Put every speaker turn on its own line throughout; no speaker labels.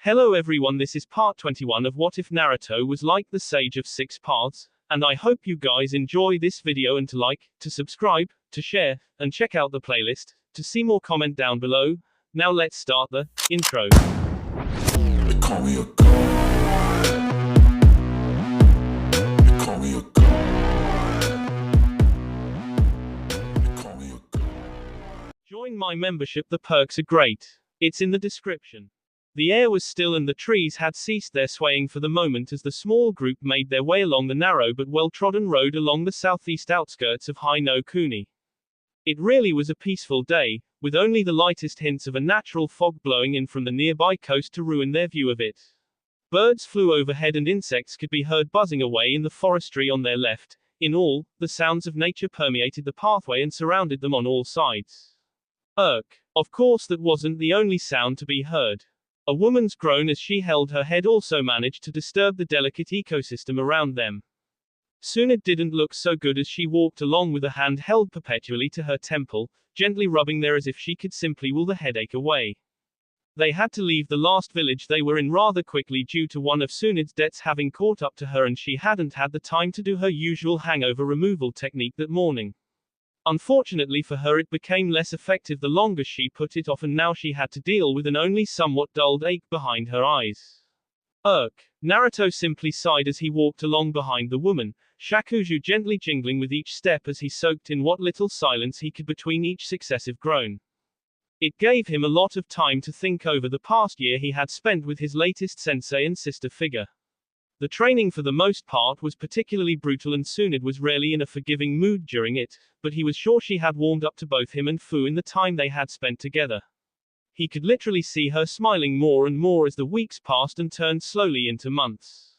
Hello everyone, this is part 21 of What If Naruto Was Like the Sage of Six Paths, and I hope you guys enjoy this video and to like, to subscribe, to share, and check out the playlist. To see more, comment down below. Now let's start the intro.
They call me a god. They call me a god. They call me a god.
Join my membership, the perks are great. It's in the description. The air was still and the trees had ceased their swaying for the moment as the small group made their way along the narrow but well-trodden road along the southeast outskirts of Hino-Kuni. It really was a peaceful day, with only the lightest hints of a natural fog blowing in from the nearby coast to ruin their view of it. Birds flew overhead and insects could be heard buzzing away in the forestry on their left. In all, the sounds of nature permeated the pathway and surrounded them on all sides. Of course that wasn't the only sound to be heard. A woman's groan as she held her head also managed to disturb the delicate ecosystem around them. Soon it didn't look so good as she walked along with a hand held perpetually to her temple, gently rubbing there as if she could simply will the headache away. They had to leave the last village they were in rather quickly due to one of Tsunde's debts having caught up to her, and she hadn't had the time to do her usual hangover removal technique that morning. Unfortunately for her, it became less effective the longer she put it off, and now she had to deal with an only somewhat dulled ache behind her eyes. Naruto simply sighed as he walked along behind the woman, shakuju gently jingling with each step as he soaked in what little silence he could between each successive groan. It gave him a lot of time to think over the past year he had spent with his latest sensei and sister figure. The training for the most part was particularly brutal and Tsunde was rarely in a forgiving mood during it, but he was sure she had warmed up to both him and Fu in the time they had spent together. He could literally see her smiling more and more as the weeks passed and turned slowly into months.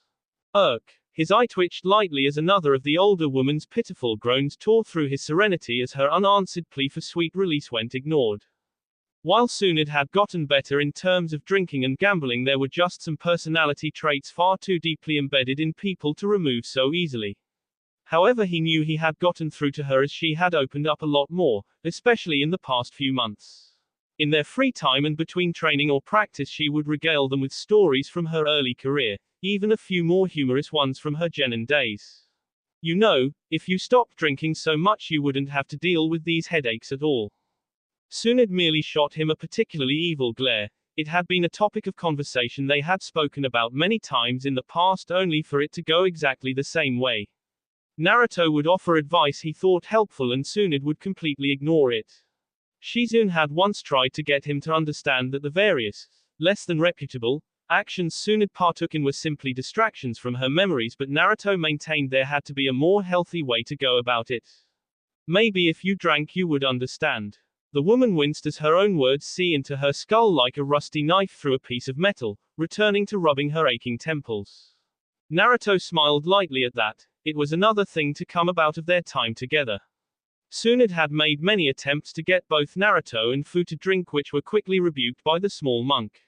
His eye twitched lightly as another of the older woman's pitiful groans tore through his serenity as her unanswered plea for sweet release went ignored. While Tsunde had gotten better in terms of drinking and gambling, there were just some personality traits far too deeply embedded in people to remove so easily. However, he knew he had gotten through to her as she had opened up a lot more, especially in the past few months. In their free time and between training or practice, she would regale them with stories from her early career, even a few more humorous ones from her genin days. You know, if you stopped drinking so much you wouldn't have to deal with these headaches at all. Tsunde merely shot him a particularly evil glare. It had been a topic of conversation they had spoken about many times in the past, only for it to go exactly the same way. Naruto would offer advice he thought helpful and Tsunde would completely ignore it. Shizune had once tried to get him to understand that the various, less than reputable, actions Tsunde partook in were simply distractions from her memories, but Naruto maintained there had to be a more healthy way to go about it. Maybe if you drank you would understand. The woman winced as her own words see into her skull like a rusty knife through a piece of metal, returning to rubbing her aching temples. Naruto smiled lightly at that. It was another thing to come about of their time together. Tsunde had made many attempts to get both Naruto and Fu to drink, which were quickly rebuked by the small monk.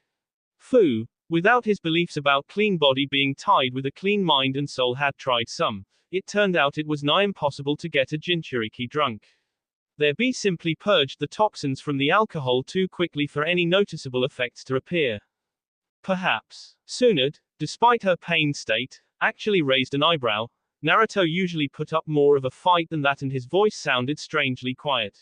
Fu, without his beliefs about clean body being tied with a clean mind and soul, had tried some. It turned out it was nigh impossible to get a Jinchuriki drunk. Their bee simply purged the toxins from the alcohol too quickly for any noticeable effects to appear. Perhaps. Tsunde, despite her pained state, actually raised an eyebrow. Naruto usually put up more of a fight than that, and his voice sounded strangely quiet.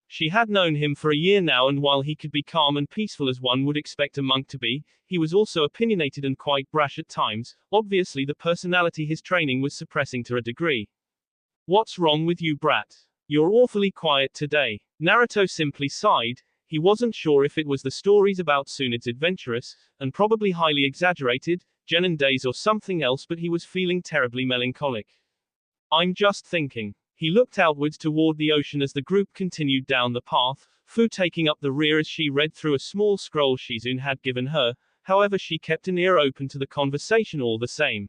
She had known him for a year now, and while he could be calm and peaceful as one would expect a monk to be, he was also opinionated and quite brash at times, obviously the personality his training was suppressing to a degree. "What's wrong with you, brat? You're awfully quiet today." Naruto simply sighed. He wasn't sure if it was the stories about Tsunde's adventurous, and probably highly exaggerated, genin days or something else, but he was feeling terribly melancholic. "I'm just thinking." He looked outwards toward the ocean as the group continued down the path, Fu taking up the rear as she read through a small scroll Shizune had given her. However, she kept an ear open to the conversation all the same.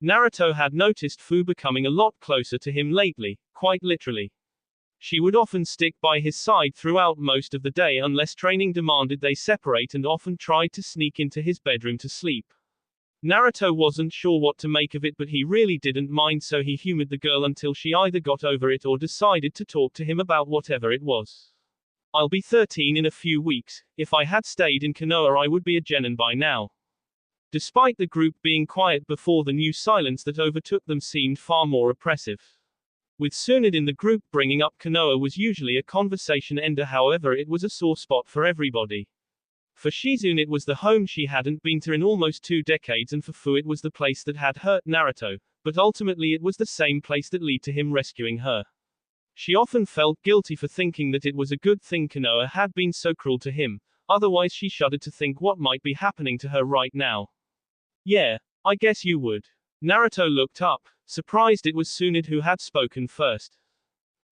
Naruto had noticed Fu becoming a lot closer to him lately, quite literally. She would often stick by his side throughout most of the day unless training demanded they separate, and often tried to sneak into his bedroom to sleep. Naruto wasn't sure what to make of it, but he really didn't mind, so he humored the girl until she either got over it or decided to talk to him about whatever it was. I'll be 13 in a few weeks. If I had stayed in Konoha, I would be a genin by now. Despite the group being quiet before, the new silence that overtook them seemed far more oppressive. With Tsunade in the group, bringing up Konoha was usually a conversation ender, however it was a sore spot for everybody. For Shizune it was the home she hadn't been to in almost 2 decades, and for Fu it was the place that had hurt Naruto, but ultimately it was the same place that led to him rescuing her. She often felt guilty for thinking that it was a good thing Konoha had been so cruel to him, otherwise she shuddered to think what might be happening to her right now. Yeah, I guess you would. Naruto looked up, surprised it was Tsunade who had spoken first.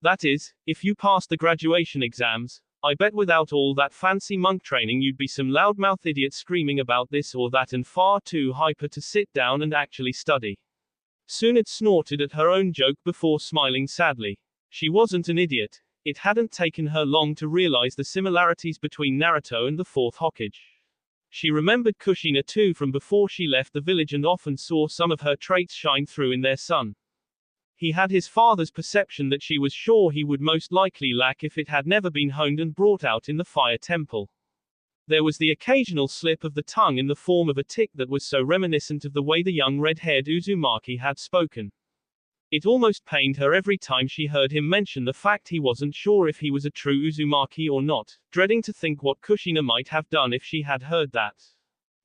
That is, if you passed the graduation exams. I bet without all that fancy monk training you'd be some loudmouth idiot screaming about this or that and far too hyper to sit down and actually study. Tsunade snorted at her own joke before smiling sadly. She wasn't an idiot. It hadn't taken her long to realize the similarities between Naruto and the fourth Hokage. She remembered Kushina too from before she left the village and often saw some of her traits shine through in their son. He had his father's perception that she was sure he would most likely lack if it had never been honed and brought out in the fire temple. There was the occasional slip of the tongue in the form of a tick that was so reminiscent of the way the young red-haired Uzumaki had spoken. It almost pained her every time she heard him mention the fact he wasn't sure if he was a true Uzumaki or not, dreading to think what Kushina might have done if she had heard that.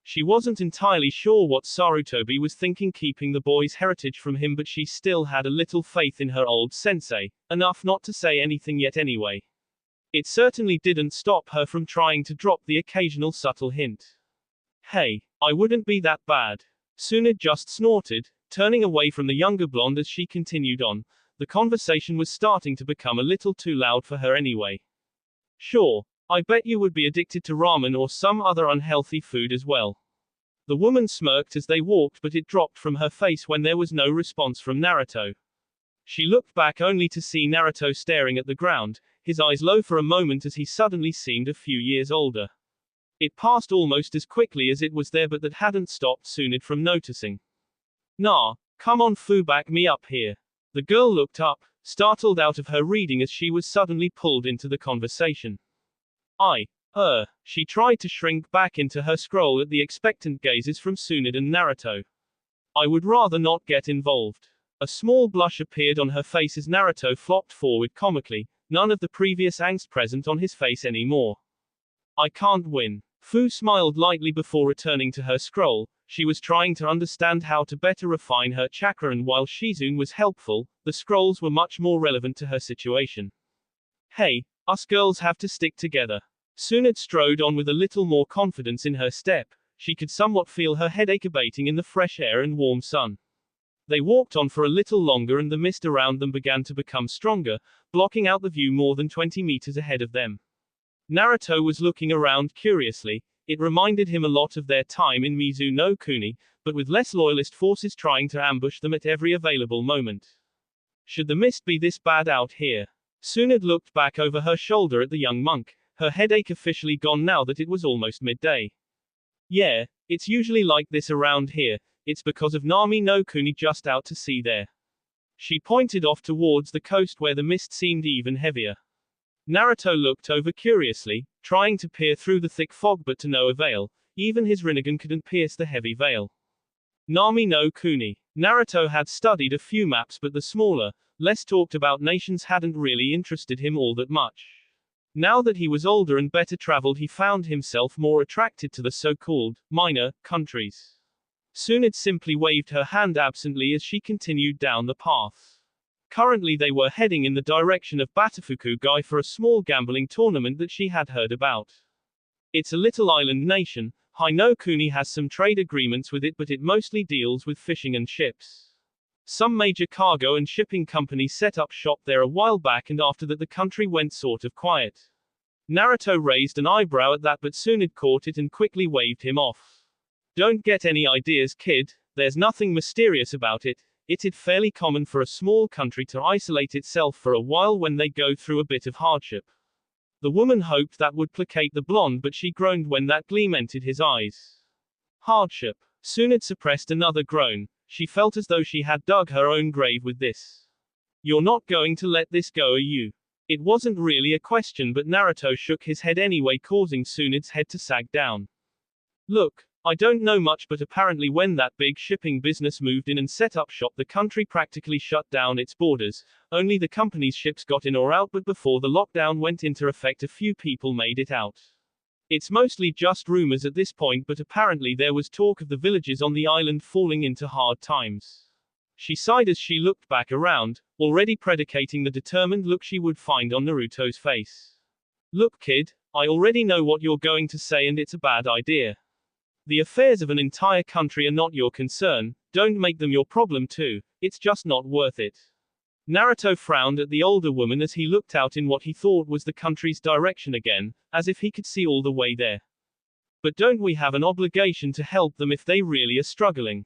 She wasn't entirely sure what Sarutobi was thinking keeping the boy's heritage from him, but she still had a little faith in her old sensei, enough not to say anything yet anyway. It certainly didn't stop her from trying to drop the occasional subtle hint. Hey, I wouldn't be that bad. Tsunade just snorted, turning away from the younger blonde as she continued on. The conversation was starting to become a little too loud for her anyway. Sure. I bet you would be addicted to ramen or some other unhealthy food as well. The woman smirked as they walked, but it dropped from her face when there was no response from Naruto. She looked back only to see Naruto staring at the ground, his eyes low for a moment as he suddenly seemed a few years older. It passed almost as quickly as it was there, but that hadn't stopped Tsunade from noticing. Nah, come on Fu, back me up here. The girl looked up, startled out of her reading as she was suddenly pulled into the conversation. She tried to shrink back into her scroll at the expectant gazes from Tsunade and Naruto. I would rather not get involved. A small blush appeared on her face as Naruto flopped forward comically, none of the previous angst present on his face anymore. I can't win. Fu smiled lightly before returning to her scroll. She was trying to understand how to better refine her chakra, and while Shizune was helpful, the scrolls were much more relevant to her situation. Hey, us girls have to stick together. Tsunade strode on with a little more confidence in her step. She could somewhat feel her headache abating in the fresh air and warm sun. They walked on for a little longer and the mist around them began to become stronger, blocking out the view more than 20 meters ahead of them. Naruto was looking around curiously. It reminded him a lot of their time in Mizu no Kuni, but with less loyalist forces trying to ambush them at every available moment. Should the mist be this bad out here? Tsunade looked back over her shoulder at the young monk. Her headache officially gone now that it was almost midday. Yeah, it's usually like this around here. It's because of Nami no Kuni just out to sea there. She pointed off towards the coast where the mist seemed even heavier. Naruto looked over curiously, trying to peer through the thick fog, but to no avail. Even his Rinnegan couldn't pierce the heavy veil. Nami no Kuni. Naruto had studied a few maps, but the smaller, less talked about nations hadn't really interested him all that much. Now that he was older and better traveled, he found himself more attracted to the so-called minor countries. Tsunade simply waved her hand absently as she continued down the path. Currently they were heading in the direction of Batafuku-gai for a small gambling tournament that she had heard about. It's a little island nation. Hinokuni has some trade agreements with it, but it mostly deals with fishing and ships. Some major cargo and shipping companies set up shop there a while back, and after that the country went sort of quiet. Naruto raised an eyebrow at that, but Tsunade caught it and quickly waved him off. Don't get any ideas, kid. There's nothing mysterious about it. It's fairly common for a small country to isolate itself for a while when they go through a bit of hardship. The woman hoped that would placate the blonde, but she groaned when that gleam entered his eyes. Hardship. Tsunade suppressed another groan. She felt as though she had dug her own grave with this. You're not going to let this go, are you? It wasn't really a question, but Naruto shook his head anyway, causing Tsunde's head to sag down. Look, I don't know much, but apparently when that big shipping business moved in and set up shop, the country practically shut down its borders. Only the company's ships got in or out, but before the lockdown went into effect, a few people made it out. It's mostly just rumors at this point, but apparently there was talk of the villages on the island falling into hard times. She sighed as she looked back around, already predicating the determined look she would find on Naruto's face. Look, kid, I already know what you're going to say, and it's a bad idea. The affairs of an entire country are not your concern, don't make them your problem too, it's just not worth it. Naruto frowned at the older woman as he looked out in what he thought was the country's direction again, as if he could see all the way there. But don't we have an obligation to help them if they really are struggling?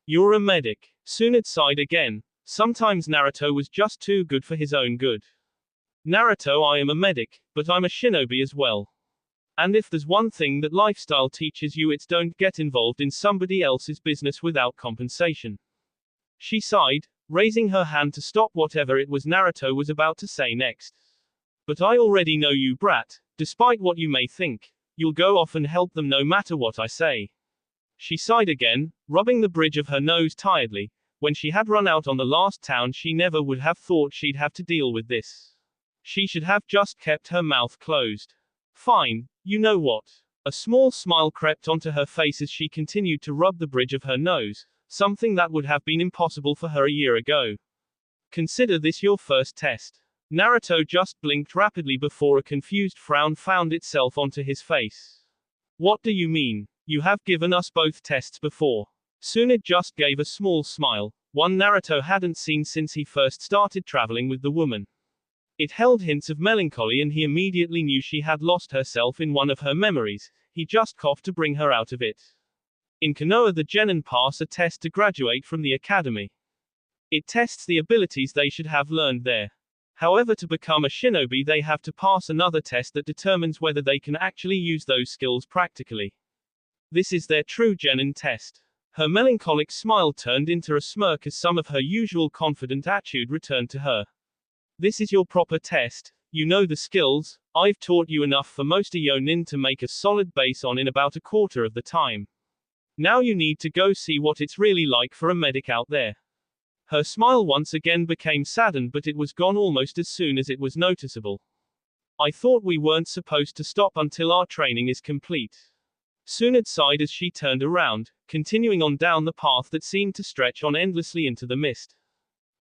You're a medic. Tsunade sighed again. Sometimes Naruto was just too good for his own good. Naruto, I am a medic, but I'm a shinobi as well. And if there's one thing that lifestyle teaches you, it's don't get involved in somebody else's business without compensation. She sighed, raising her hand to stop whatever it was Naruto was about to say next. But I already know you, brat. Despite what you may think, you'll go off and help them no matter what I say. She sighed again, rubbing the bridge of her nose tiredly. When she had run out on the last town, she never would have thought she'd have to deal with this. She should have just kept her mouth closed. Fine, you know what? A small smile crept onto her face as she continued to rub the bridge of her nose, something that would have been impossible for her a year ago. Consider this your first test. Naruto just blinked rapidly before a confused frown found itself onto his face. What do you mean? You have given us both tests before. Tsunade just gave a small smile, one Naruto hadn't seen since he first started traveling with the woman. It held hints of melancholy, and he immediately knew she had lost herself in one of her memories. He just coughed to bring her out of it. In Konoha, the genin pass a test to graduate from the academy. It tests the abilities they should have learned there. However, to become a shinobi, they have to pass another test that determines whether they can actually use those skills practically. This is their true genin test. Her melancholic smile turned into a smirk as some of her usual confident attitude returned to her. This is your proper test. You know the skills. I've taught you enough for most Yonin to make a solid base on in about a quarter of the time. Now you need to go see what it's really like for a medic out there. Her smile once again became saddened, but it was gone almost as soon as it was noticeable. I thought we weren't supposed to stop until our training is complete. Tsunade sighed as she turned around, continuing on down the path that seemed to stretch on endlessly into the mist.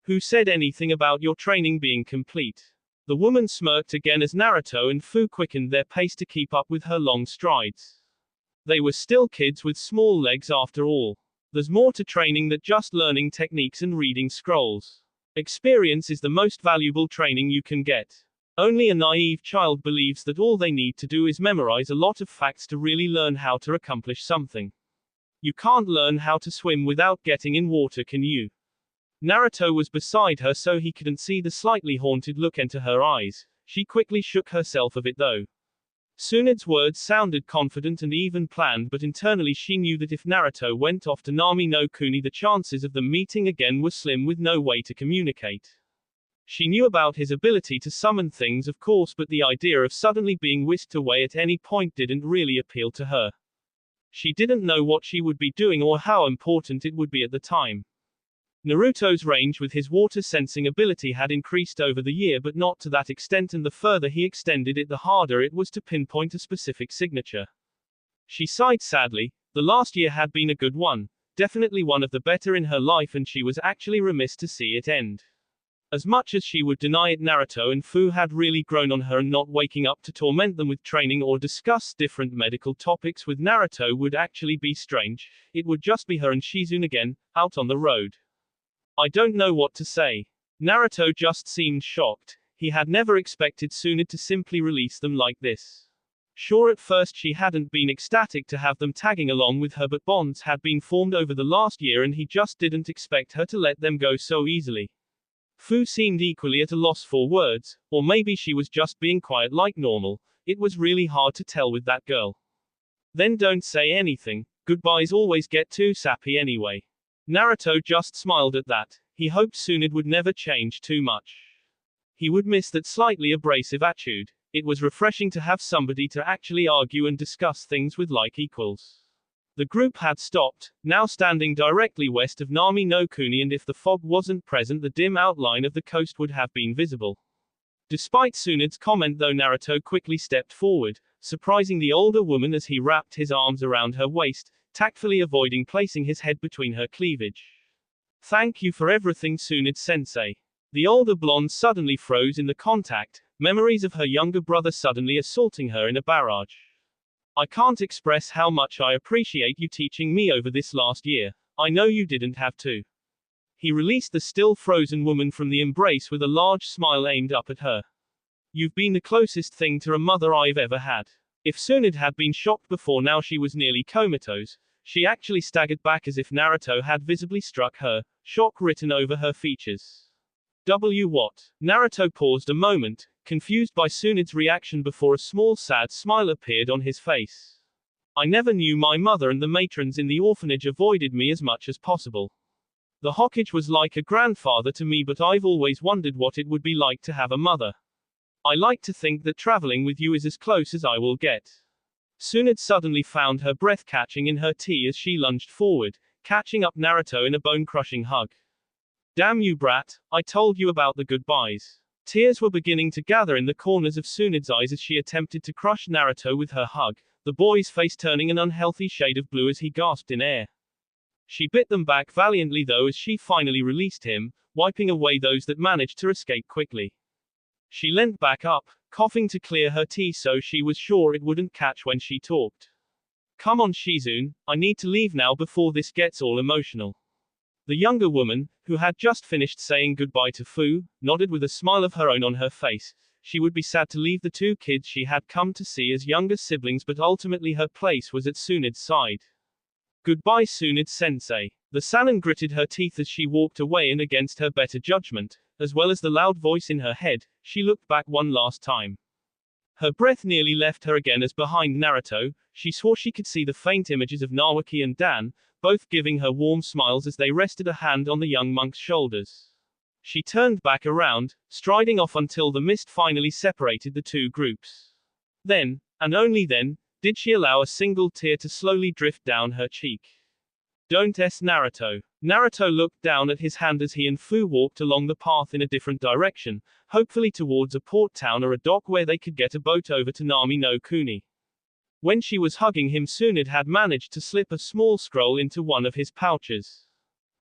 Who said anything about your training being complete? The woman smirked again as Naruto and Fu quickened their pace to keep up with her long strides. They were still kids with small legs after all. There's more to training than just learning techniques and reading scrolls. Experience is the most valuable training you can get. Only a naive child believes that all they need to do is memorize a lot of facts to really learn how to accomplish something. You can't learn how to swim without getting in water, can you? Naruto was beside her so he couldn't see the slightly haunted look into her eyes. She quickly shook herself of it though. Tsunade's words sounded confident and even planned, but internally she knew that if Naruto went off to Nami no Kuni, the chances of them meeting again were slim with no way to communicate. She knew about his ability to summon things, of course, but the idea of suddenly being whisked away at any point didn't really appeal to her. She didn't know what she would be doing or how important it would be at the time. Naruto's range with his water sensing ability had increased over the year, but not to that extent, and the further he extended it, the harder it was to pinpoint a specific signature. She sighed sadly. The last year had been a good one, definitely one of the better in her life, and she was actually remiss to see it end. As much as she would deny it, Naruto and Fu had really grown on her, and not waking up to torment them with training or discuss different medical topics with Naruto would actually be strange. It would just be her and Shizune again, out on the road. I don't know what to say. Naruto just seemed shocked. He had never expected Tsunade to simply release them like this. Sure, at first she hadn't been ecstatic to have them tagging along with her, but bonds had been formed over the last year and he just didn't expect her to let them go so easily. Fu seemed equally at a loss for words, or maybe she was just being quiet like normal. It was really hard to tell with that girl. Then don't say anything. Goodbyes always get too sappy anyway. Naruto just smiled at that. He hoped Tsunade would never change too much. He would miss that slightly abrasive attitude. It was refreshing to have somebody to actually argue and discuss things with like equals. The group had stopped, now standing directly west of Nami no Kuni, and if the fog wasn't present, the dim outline of the coast would have been visible. Despite Tsunade's comment though, Naruto quickly stepped forward, surprising the older woman as he wrapped his arms around her waist, tactfully avoiding placing his head between her cleavage. Thank you for everything, Tsunade-sensei. The older blonde suddenly froze in the contact, memories of her younger brother suddenly assaulting her in a barrage. I can't express how much I appreciate you teaching me over this last year. I know you didn't have to. He released the still frozen woman from the embrace with a large smile aimed up at her. You've been the closest thing to a mother I've ever had. If Tsunade had been shocked before, now she was nearly comatose. She actually staggered back as if Naruto had visibly struck her, shock written over her features. What? Naruto paused a moment, confused by Tsunade's reaction before a small sad smile appeared on his face. I never knew my mother, and the matrons in the orphanage avoided me as much as possible. The Hokage was like a grandfather to me, but I've always wondered what it would be like to have a mother. I like to think that traveling with you is as close as I will get. Tsunade suddenly found her breath catching in her tea as she lunged forward, catching up Naruto in a bone-crushing hug. Damn you, brat, I told you about the goodbyes. Tears were beginning to gather in the corners of Tsunade's eyes as she attempted to crush Naruto with her hug, the boy's face turning an unhealthy shade of blue as he gasped in air. She bit them back valiantly though as she finally released him, wiping away those that managed to escape quickly. She leant back up, coughing to clear her tea so she was sure it wouldn't catch when she talked. Come on, Shizune, I need to leave now before this gets all emotional. The younger woman, who had just finished saying goodbye to Fu, nodded with a smile of her own on her face. She would be sad to leave the two kids she had come to see as younger siblings, but ultimately her place was at Tsunade's side. Goodbye, Tsunade-sensei. The Sannin gritted her teeth as she walked away, and against her better judgment, as well as the loud voice in her head, she looked back one last time. Her breath nearly left her again as behind Naruto, she swore she could see the faint images of Nawaki and Dan, both giving her warm smiles as they rested a hand on the young monk's shoulders. She turned back around, striding off until the mist finally separated the two groups. Then, and only then, did she allow a single tear to slowly drift down her cheek. Don't Naruto. Naruto looked down at his hand as he and Fu walked along the path in a different direction, hopefully towards a port town or a dock where they could get a boat over to Nami no Kuni. When she was hugging him, Tsunade had managed to slip a small scroll into one of his pouches.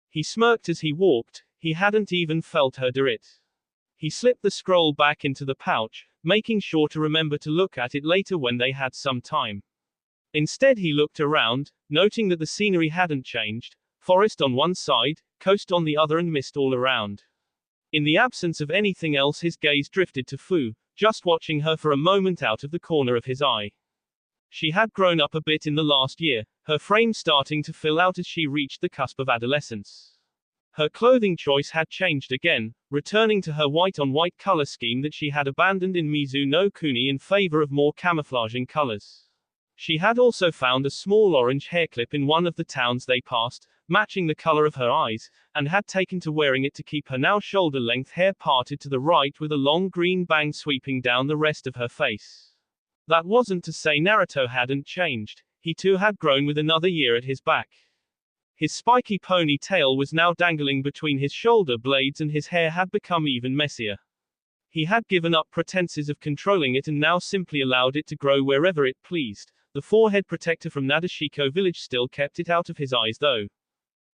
He smirked as he walked, he hadn't even felt her do it. He slipped the scroll back into the pouch, making sure to remember to look at it later when they had some time. Instead he looked around, noting that the scenery hadn't changed, forest on one side, coast on the other and mist all around. In the absence of anything else his gaze drifted to Fu, just watching her for a moment out of the corner of his eye. She had grown up a bit in the last year, her frame starting to fill out as she reached the cusp of adolescence. Her clothing choice had changed again, returning to her white-on-white color scheme that she had abandoned in Mizu no Kuni in favor of more camouflaging colors. She had also found a small orange hairclip in one of the towns they passed, matching the color of her eyes, and had taken to wearing it to keep her now shoulder-length hair parted to the right with a long green bang sweeping down the rest of her face. That wasn't to say Naruto hadn't changed, he too had grown with another year at his back. His spiky ponytail was now dangling between his shoulder blades and his hair had become even messier. He had given up pretenses of controlling it and now simply allowed it to grow wherever it pleased. The forehead protector from Nadeshiko village still kept it out of his eyes though.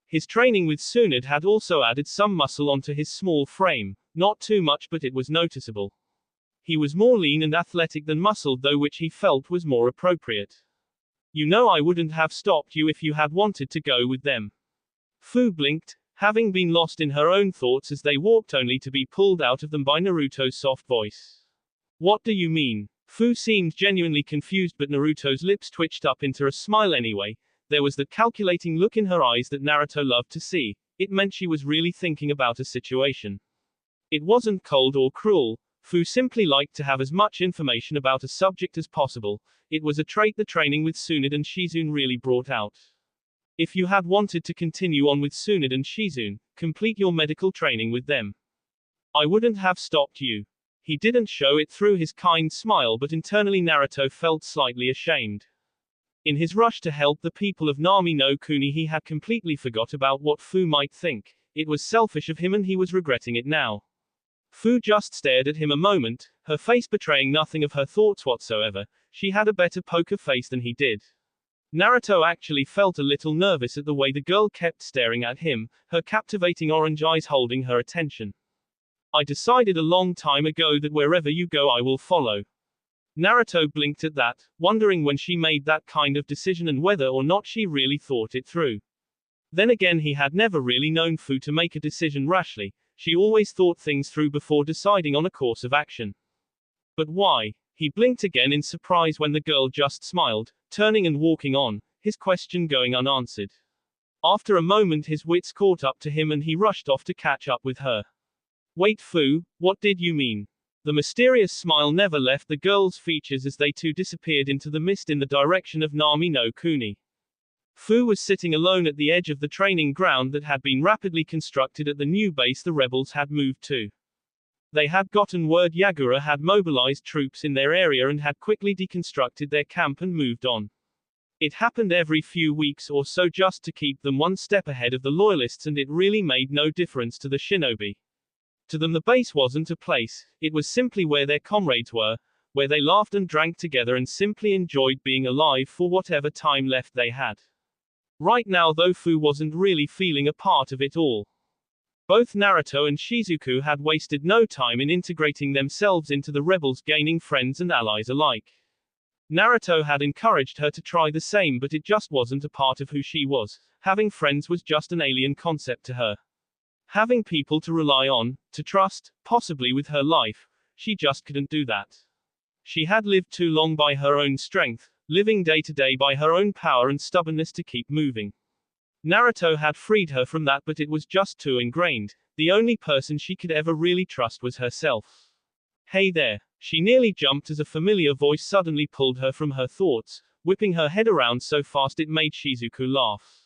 His training with Tsunade had also added some muscle onto his small frame, not too much but it was noticeable. He was more lean and athletic than muscled though, which he felt was more appropriate. You know I wouldn't have stopped you if you had wanted to go with them. Fu blinked, having been lost in her own thoughts as they walked only to be pulled out of them by Naruto's soft voice. What do you mean? Fu seemed genuinely confused but Naruto's lips twitched up into a smile anyway. There was that calculating look in her eyes that Naruto loved to see. It meant she was really thinking about a situation. It wasn't cold or cruel. Fu simply liked to have as much information about a subject as possible. It was a trait the training with Tsunade and Shizune really brought out. If you had wanted to continue on with Tsunade and Shizune, complete your medical training with them. I wouldn't have stopped you. He didn't show it through his kind smile, but internally Naruto felt slightly ashamed. In his rush to help the people of Nami no Kuni, he had completely forgot about what Fu might think. It was selfish of him and he was regretting it now. Fu just stared at him a moment, her face betraying nothing of her thoughts whatsoever. She had a better poker face than he did. Naruto actually felt a little nervous at the way the girl kept staring at him, her captivating orange eyes holding her attention. I decided a long time ago that wherever you go I will follow. Naruto blinked at that, wondering when she made that kind of decision and whether or not she really thought it through. Then again, he had never really known Fu to make a decision rashly. She always thought things through before deciding on a course of action. But why? He blinked again in surprise when the girl just smiled, turning and walking on, his question going unanswered. After a moment his wits caught up to him and he rushed off to catch up with her. Wait, Fu, what did you mean? The mysterious smile never left the girl's features as they too disappeared into the mist in the direction of Nami no Kuni. Fu was sitting alone at the edge of the training ground that had been rapidly constructed at the new base the rebels had moved to. They had gotten word Yagura had mobilized troops in their area and had quickly deconstructed their camp and moved on. It happened every few weeks or so just to keep them one step ahead of the loyalists, and it really made no difference to the shinobi. To them the base wasn't a place, it was simply where their comrades were, where they laughed and drank together and simply enjoyed being alive for whatever time left they had. Right now though, Fu wasn't really feeling a part of it all. Both Naruto and Shizuku had wasted no time in integrating themselves into the rebels, gaining friends and allies alike. Naruto had encouraged her to try the same, but it just wasn't a part of who she was. Having friends was just an alien concept to her. Having people to rely on, to trust, possibly with her life, she just couldn't do that. She had lived too long by her own strength, living day to day by her own power and stubbornness to keep moving. Naruto had freed her from that, but it was just too ingrained. The only person she could ever really trust was herself. Hey there. She nearly jumped as a familiar voice suddenly pulled her from her thoughts, whipping her head around so fast it made Shizuku laugh.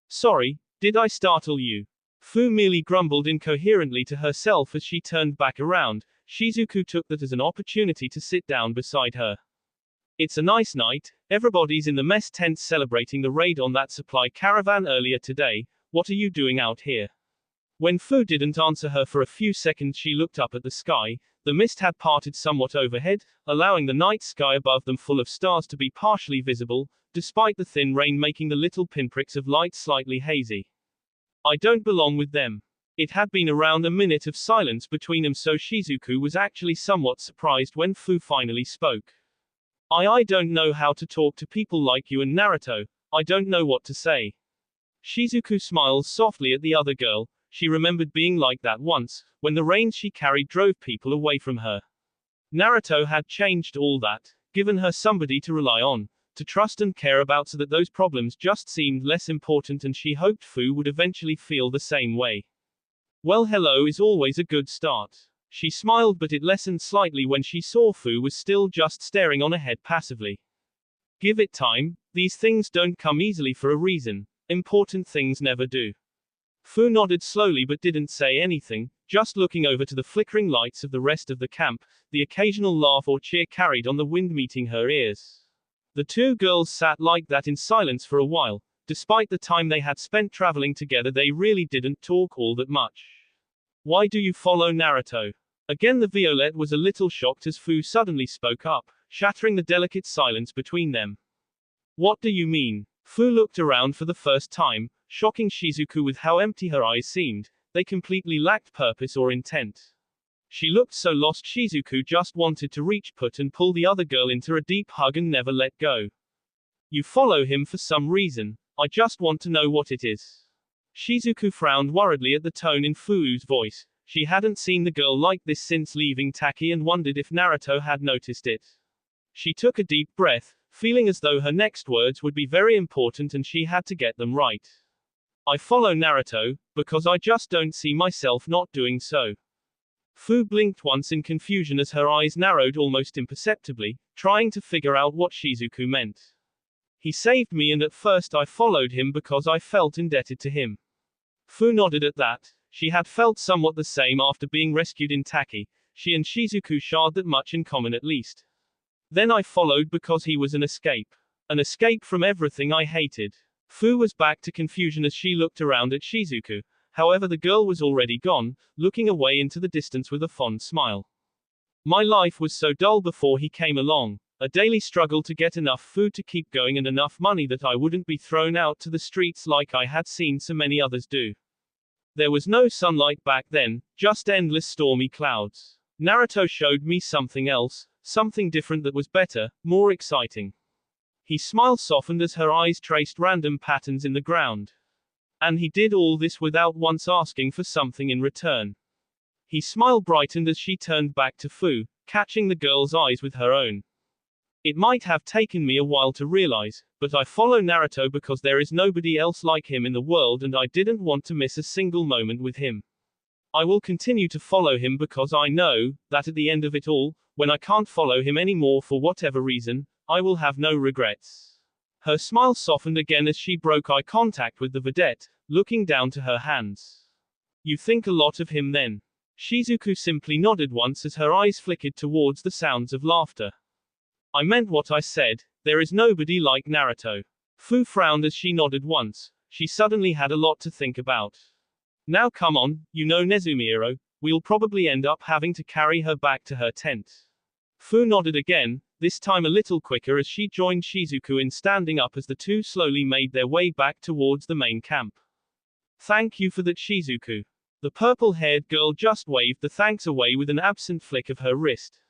Sorry, did I startle you? Fu merely grumbled incoherently to herself as she turned back around. Shizuku took that as an opportunity to sit down beside her. It's a nice night, everybody's in the mess tent celebrating the raid on that supply caravan earlier today. What are you doing out here? When Fu didn't answer her for a few seconds, she looked up at the sky. The mist had parted somewhat overhead, allowing the night sky above them full of stars to be partially visible, despite the thin rain making the little pinpricks of light slightly hazy. I don't belong with them. It had been around a minute of silence between them, so Shizuku was actually somewhat surprised when Fu finally spoke. I don't know how to talk to people like you and Naruto. I don't know what to say. Shizuku smiled softly at the other girl. She remembered being like that once, when the reins she carried drove people away from her. Naruto had changed all that, given her somebody to rely on, to trust and care about, so that those problems just seemed less important, and she hoped Fu would eventually feel the same way. Well, hello is always a good start. She smiled, but it lessened slightly when she saw Fu was still just staring on ahead passively. Give it time, these things don't come easily for a reason. Important things never do. Fu nodded slowly but didn't say anything, just looking over to the flickering lights of the rest of the camp, the occasional laugh or cheer carried on the wind meeting her ears. The two girls sat like that in silence for a while. Despite the time they had spent traveling together, they really didn't talk all that much. Why do you follow Naruto? Again the Violette was a little shocked as Fu suddenly spoke up, shattering the delicate silence between them. What do you mean? Fu looked around for the first time, shocking Shizuku with how empty her eyes seemed. They completely lacked purpose or intent. She looked so lost Shizuku just wanted to reach put and pull the other girl into a deep hug and never let go. You follow him for some reason. I just want to know what it is. Shizuku frowned worriedly at the tone in Fu's voice. She hadn't seen the girl like this since leaving Taki and wondered if Naruto had noticed it. She took a deep breath, feeling as though her next words would be very important and she had to get them right. I follow Naruto, because I just don't see myself not doing so. Fu blinked once in confusion as her eyes narrowed almost imperceptibly, trying to figure out what Shizuku meant. He saved me and at first I followed him because I felt indebted to him. Fu nodded at that. She had felt somewhat the same after being rescued in Taki. She and Shizuku shared that much in common at least. Then I followed because he was an escape. An escape from everything I hated. Fu was back to confusion as she looked around at Shizuku. However, the girl was already gone, looking away into the distance with a fond smile. My life was so dull before he came along. A daily struggle to get enough food to keep going and enough money that I wouldn't be thrown out to the streets like I had seen so many others do. There was no sunlight back then, just endless stormy clouds. Naruto showed me something else, something different that was better, more exciting. His smile softened as her eyes traced random patterns in the ground. And he did all this without once asking for something in return. His smile brightened as she turned back to Fu, catching the girl's eyes with her own. It might have taken me a while to realize, but I follow Naruto because there is nobody else like him in the world and I didn't want to miss a single moment with him. I will continue to follow him because I know, that at the end of it all, when I can't follow him anymore for whatever reason, I will have no regrets. Her smile softened again as she broke eye contact with the vedette, looking down to her hands. You think a lot of him then? Shizuku simply nodded once as her eyes flickered towards the sounds of laughter. I meant what I said, there is nobody like Naruto. Fu frowned as she nodded once. She suddenly had a lot to think about. Now come on, you know Nezumiro, we'll probably end up having to carry her back to her tent. Fu nodded again, this time a little quicker as she joined Shizuku in standing up as the two slowly made their way back towards the main camp. Thank you for that, Shizuku. The purple-haired girl just waved the thanks away with an absent flick of her wrist.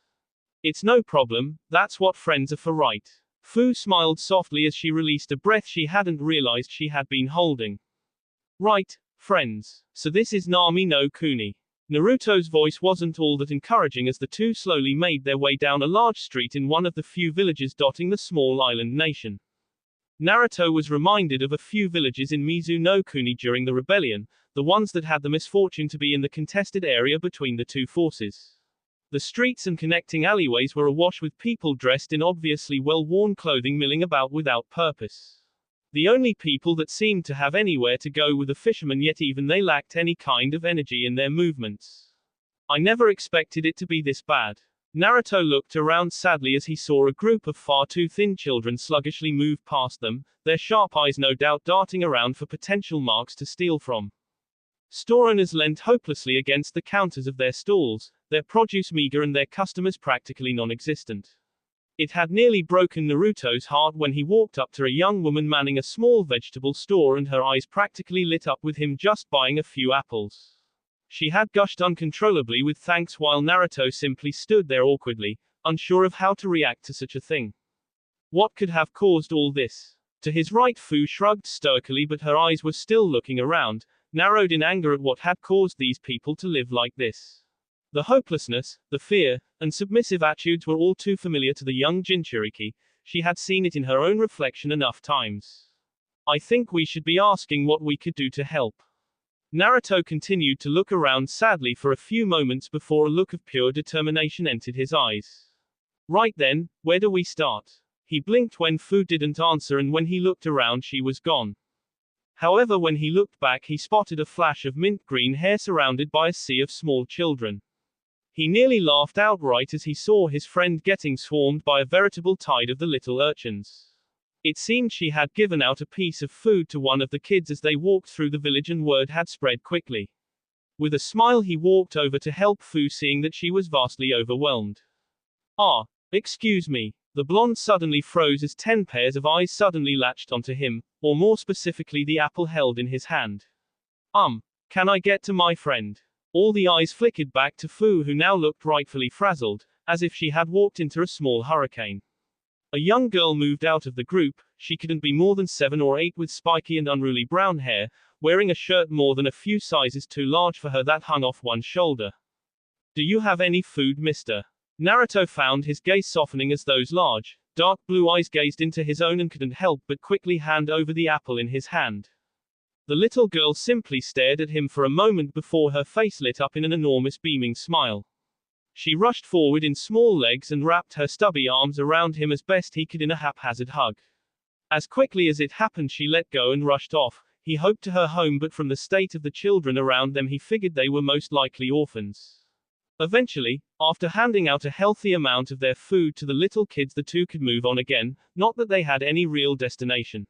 It's no problem, that's what friends are for, right? Fu smiled softly as she released a breath she hadn't realized she had been holding. Right, friends. So this is Nami no Kuni. Naruto's voice wasn't all that encouraging as the two slowly made their way down a large street in one of the few villages dotting the small island nation. Naruto was reminded of a few villages in Mizu no Kuni during the rebellion, the ones that had the misfortune to be in the contested area between the two forces. The streets and connecting alleyways were awash with people dressed in obviously well-worn clothing milling about without purpose. The only people that seemed to have anywhere to go were the fishermen, yet even they lacked any kind of energy in their movements. I never expected it to be this bad. Naruto looked around sadly as he saw a group of far too thin children sluggishly move past them, their sharp eyes no doubt darting around for potential marks to steal from. Store owners leant hopelessly against the counters of their stalls, their produce meager and their customers practically non-existent. It had nearly broken Naruto's heart when he walked up to a young woman manning a small vegetable store and her eyes practically lit up with him just buying a few apples. She had gushed uncontrollably with thanks while Naruto simply stood there awkwardly, unsure of how to react to such a thing. What could have caused all this? To his right, Fu shrugged stoically, but her eyes were still looking around, narrowed in anger at what had caused these people to live like this. The hopelessness, the fear, and submissive attitudes were all too familiar to the young Jinchuriki. She had seen it in her own reflection enough times. I think we should be asking what we could do to help. Naruto continued to look around sadly for a few moments before a look of pure determination entered his eyes. Right then, where do we start? He blinked when Fu didn't answer, and when he looked around she was gone. However, when he looked back he spotted a flash of mint green hair surrounded by a sea of small children. He nearly laughed outright as he saw his friend getting swarmed by a veritable tide of the little urchins. It seemed she had given out a piece of food to one of the kids as they walked through the village, and word had spread quickly. With a smile he walked over to help Fu, seeing that she was vastly overwhelmed. Ah, excuse me. The blonde suddenly froze as 10 pairs of eyes suddenly latched onto him, or more specifically the apple held in his hand. Can I get to my friend? All the eyes flickered back to Fu, who now looked rightfully frazzled, as if she had walked into a small hurricane. A young girl moved out of the group. She couldn't be more than 7 or 8 with spiky and unruly brown hair, wearing a shirt more than a few sizes too large for her that hung off one shoulder. Do you have any food, mister? Naruto found his gaze softening as those large, dark blue eyes gazed into his own and couldn't help but quickly hand over the apple in his hand. The little girl simply stared at him for a moment before her face lit up in an enormous beaming smile. She rushed forward in small legs and wrapped her stubby arms around him as best he could in a haphazard hug. As quickly as it happened she let go and rushed off. He hoped to her home, but from the state of the children around them he figured they were most likely orphans. Eventually, after handing out a healthy amount of their food to the little kids, the two could move on again, not that they had any real destination.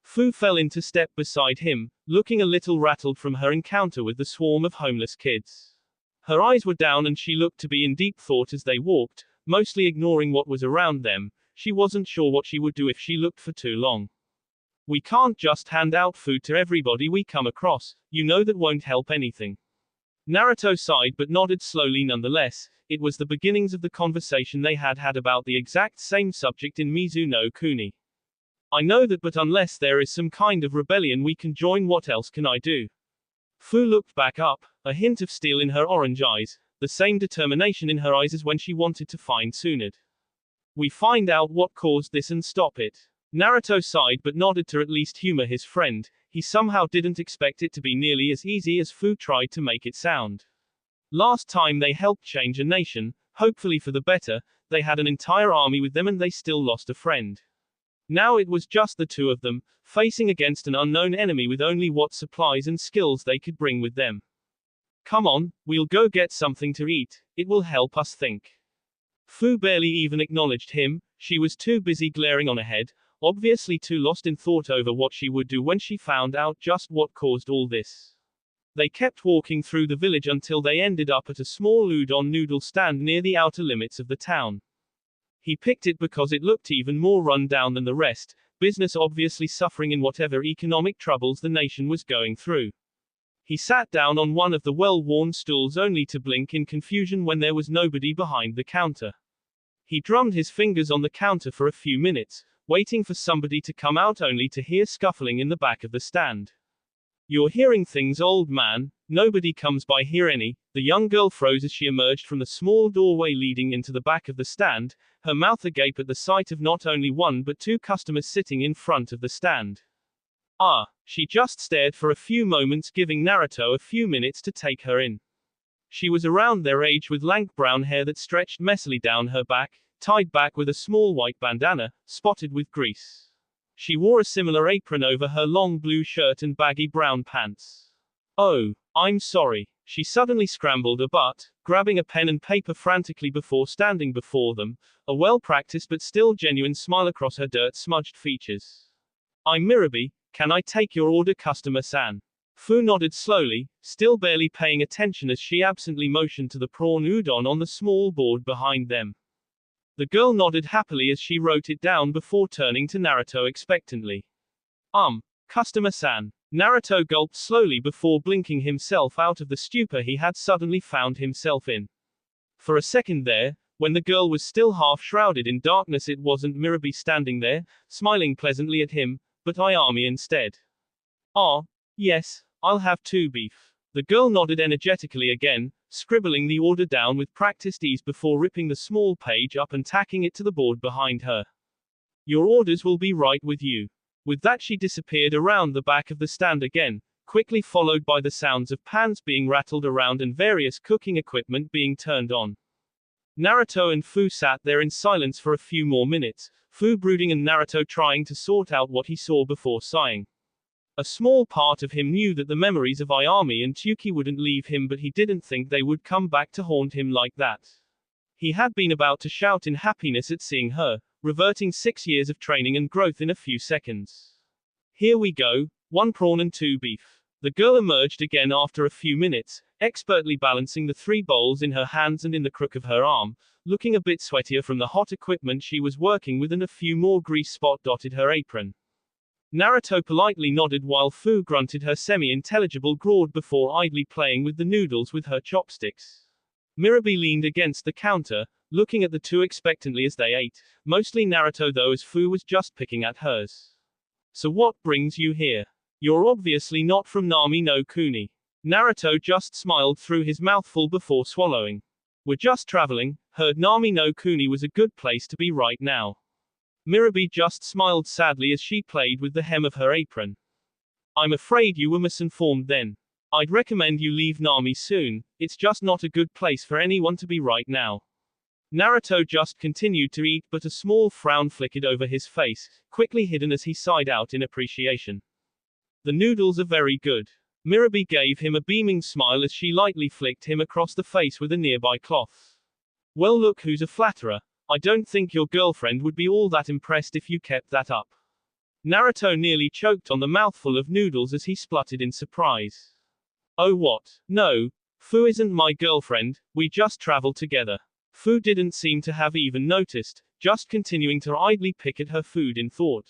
Fu fell into step beside him, looking a little rattled from her encounter with the swarm of homeless kids. Her eyes were down and she looked to be in deep thought as they walked, mostly ignoring what was around them. She wasn't sure what she would do if she looked for too long. We can't just hand out food to everybody we come across, you know that won't help anything. Naruto sighed but nodded slowly nonetheless. It was the beginnings of the conversation they had had about the exact same subject in Mizu no Kuni. I know that, but unless there is some kind of rebellion we can join, what else can I do? Fu looked back up, a hint of steel in her orange eyes, the same determination in her eyes as when she wanted to find Tsunade. We find out what caused this and stop it. Naruto sighed but nodded to at least humor his friend. He somehow didn't expect it to be nearly as easy as Fu tried to make it sound. Last time they helped change a nation, hopefully for the better, they had an entire army with them and they still lost a friend. Now it was just the two of them, facing against an unknown enemy with only what supplies and skills they could bring with them. Come on, we'll go get something to eat, it will help us think. Fu barely even acknowledged him, she was too busy glaring on ahead, obviously too lost in thought over what she would do when she found out just what caused all this. They kept walking through the village until they ended up at a small udon noodle stand near the outer limits of the town. He picked it because it looked even more run down than the rest, business obviously suffering in whatever economic troubles the nation was going through. He sat down on one of the well-worn stools only to blink in confusion when there was nobody behind the counter. He drummed his fingers on the counter for a few minutes, waiting for somebody to come out only to hear scuffling in the back of the stand. You're hearing things, old man, nobody comes by here any. The young girl froze as she emerged from the small doorway leading into the back of the stand, her mouth agape at the sight of not only one but two customers sitting in front of the stand. She just stared for a few moments, giving Naruto a few minutes to take her in. She was around their age with lank brown hair that stretched messily down her back, tied back with a small white bandana, spotted with grease. She wore a similar apron over her long blue shirt and baggy brown pants. Oh, I'm sorry. She suddenly scrambled a butt, grabbing a pen and paper frantically before standing before them, a well-practiced but still genuine smile across her dirt-smudged features. I'm Mirabi, can I take your order, customer-san? Fu nodded slowly, still barely paying attention as she absently motioned to the prawn udon on the small board behind them. The girl nodded happily as she wrote it down before turning to Naruto expectantly. Customer-san. Naruto gulped slowly before blinking himself out of the stupor he had suddenly found himself in. For a second there, when the girl was still half shrouded in darkness, it wasn't Mirabi standing there, smiling pleasantly at him, but Ayami instead. Yes, I'll have 2 beef. The girl nodded energetically again, scribbling the order down with practiced ease before ripping the small page up and tacking it to the board behind her. Your orders will be right with you. With that she disappeared around the back of the stand again, quickly followed by the sounds of pans being rattled around and various cooking equipment being turned on. Naruto and Fu sat there in silence for a few more minutes, Fu brooding and Naruto trying to sort out what he saw before sighing. A small part of him knew that the memories of Ayami and Tuki wouldn't leave him, but he didn't think they would come back to haunt him like that. He had been about to shout in happiness at seeing her, reverting 6 years of training and growth in a few seconds. Here we go, 1 prawn and 2 beef. The girl emerged again after a few minutes, expertly balancing the 3 bowls in her hands and in the crook of her arm, looking a bit sweatier from the hot equipment she was working with, and a few more grease spot dotted her apron. Naruto politely nodded while Fu grunted her semi-intelligible growl before idly playing with the noodles with her chopsticks. Mirabi leaned against the counter, looking at the two expectantly as they ate, mostly Naruto though, as Fu was just picking at hers. So what brings you here? You're obviously not from Nami no Kuni. Naruto just smiled through his mouthful before swallowing. We're just traveling, heard Nami no Kuni was a good place to be right now. Mirabi just smiled sadly as she played with the hem of her apron. I'm afraid you were misinformed then. I'd recommend you leave Nami soon, it's just not a good place for anyone to be right now. Naruto just continued to eat, but a small frown flickered over his face, quickly hidden as he sighed out in appreciation. The noodles are very good. Mirabi gave him a beaming smile as she lightly flicked him across the face with a nearby cloth. Well, look who's a flatterer. I don't think your girlfriend would be all that impressed if you kept that up. Naruto nearly choked on the mouthful of noodles as he spluttered in surprise. Oh what? No. Fu isn't my girlfriend, we just travel together. Fu didn't seem to have even noticed, just continuing to idly pick at her food in thought.